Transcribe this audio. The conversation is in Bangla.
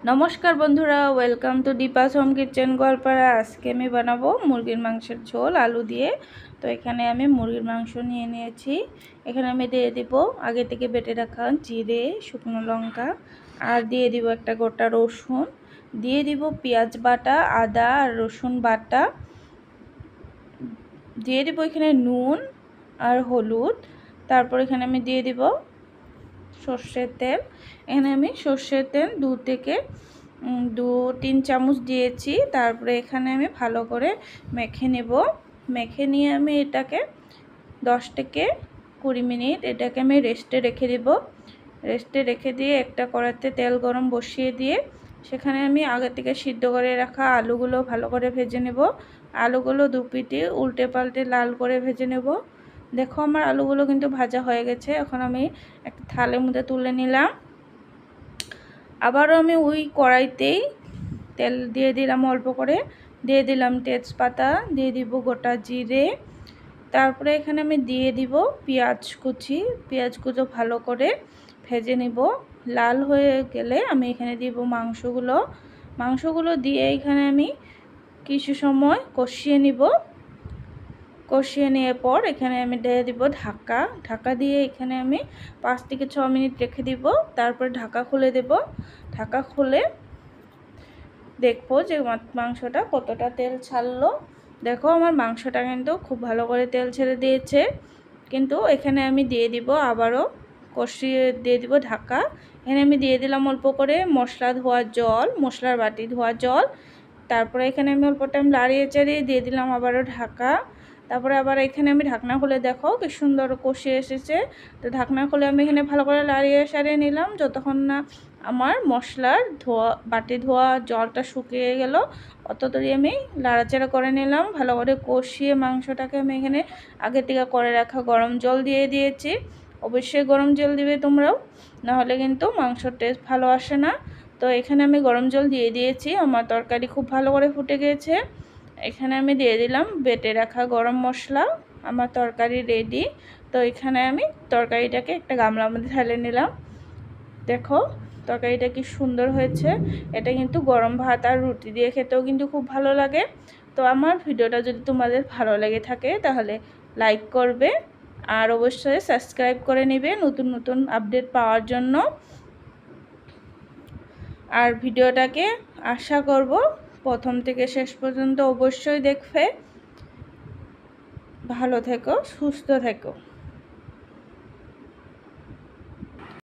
নমস্কার বন্ধুরা, welcome to Deepa's home kitchen Goalpara. আজকে আমি বানাবো মুরগির মাংসের ঝোল আলু দিয়ে। তো এখানে আমি মুরগির মাংস নিয়ে নিয়েছি। এখানে আমি দিয়ে দিব আগে থেকে বেটে রাখা জিরে, শুকনো লঙ্কা, আর দিয়ে দিব একটা গোটা রসুন, দিয়ে দিব পেঁয়াজ বাটা, আদা আর রসুন বাটা, দিয়ে দিব এখানে নুন আর হলুদ। তারপর এখানে আমি দিয়ে দিব সর্ষের তেল। এখানে আমি সর্ষের তেল 2-3 চামচ দিয়েছি। তারপরে এখানে আমি ভালো করে মেখে নেব। মেখে নিয়ে আমি এটাকে 10 থেকে 20 মিনিট এটাকে আমি রেস্টে রেখে দেব। রেস্টে রেখে দিয়ে একটা কড়াইতে তেল গরম বসিয়ে দিয়ে সেখানে আমি আগে থেকে সিদ্ধ করে রাখা আলুগুলো ভালো করে ভেজে নেব। আলুগুলো দুপিঠে উল্টে পাল্টে লাল করে ভেজে নেব। দেখো আমার আলুগুলো কিন্তু ভাজা হয়ে গেছে। এখন আমি একটা থালের মধ্যে তুলে নিলাম। আবারও আমি ওই কড়াইতেই তেল দিয়ে দিলাম, অল্প করে দিয়ে দিলাম তেজপাতা, দিয়ে দিব গোটা জিরে। তারপরে এখানে আমি দিয়ে দিব পেঁয়াজ কুচি। পেঁয়াজ কুচো ভালো করে ভেজে নিব। লাল হয়ে গেলে আমি এখানে দিব মাংসগুলো দিয়ে এখানে আমি কিছু সময় কষিয়ে নিব। কষিয়ে নেওয়ার পর এখানে আমি দিয়ে দিব ঢাকা দিয়ে এখানে আমি 5 থেকে 6 মিনিট রেখে দিব। তারপর ঢাকা খুলে দেব। ঢাকা খুলে দেখবো যে মাংসটা কতটা তেল ছাড়লো। দেখো আমার মাংসটা কিন্তু খুব ভালো করে তেল ছেড়ে দিয়েছে। কিন্তু এখানে আমি দিয়ে দিব আবারও কষিয়ে দিয়ে দিব ঢাকা। এখানে আমি দিয়ে দিলাম অল্প করে মশলার বাটি ধোয়া জল। তারপরে এখানে আমি অল্প টাইম লাড়িয়ে চাড়িয়ে দিয়ে দিলাম আবারও ঢাকা। তারপরে আবার এখানে আমি ঢাকনা খুলে দেখো কি সুন্দর কষে এসেছে। তো ঢাকনা খুলে আমি এখানে ভালো করে লাড়িয়ে সারিয়ে নিলাম যতক্ষণ না আমার মশলার বাটি ধোয়া জলটা শুকিয়ে গেল। অতটাই আমি লাড়াচাড়া করে নিলাম। ভালো করে কষিয়ে মাংসটাকে আমি এখানে আগে থেকে করে রাখা গরম জল দিয়ে দিয়েছি। অবশ্যই গরম জল দিবে তোমরাও, নাহলে কিন্তু মাংসর টেস্ট ভালো আসে না। তো এখানে আমি গরম জল দিয়ে দিয়েছি। আমার তরকারি খুব ভালো করে ফুটে গিয়েছে। এখানে আমি দিয়ে দিলাম বেটে রাখা গরম মশলা। আমার তরকারি রেডি। তো এখানে আমি তরকারিটাকে একটা গামলার মধ্যে ঢেলে নিলাম। দেখো তরকারিটা কি সুন্দর হয়েছে। এটা কিন্তু গরম ভাত আর রুটি দিয়ে খেতেও কিন্তু খুব ভালো লাগে। তো আমার ভিডিওটা যদি তোমাদের ভালো লেগে থাকে তাহলে লাইক করবে, আর অবশ্যই সাবস্ক্রাইব করে নেবে নতুন নতুন আপডেট পাওয়ার জন্য। আর ভিডিওটাকে আশা করব প্রথম থেকে শেষ পর্যন্ত অবশ্যই দেখবে। ভালো থেকো, সুস্থ থেকো।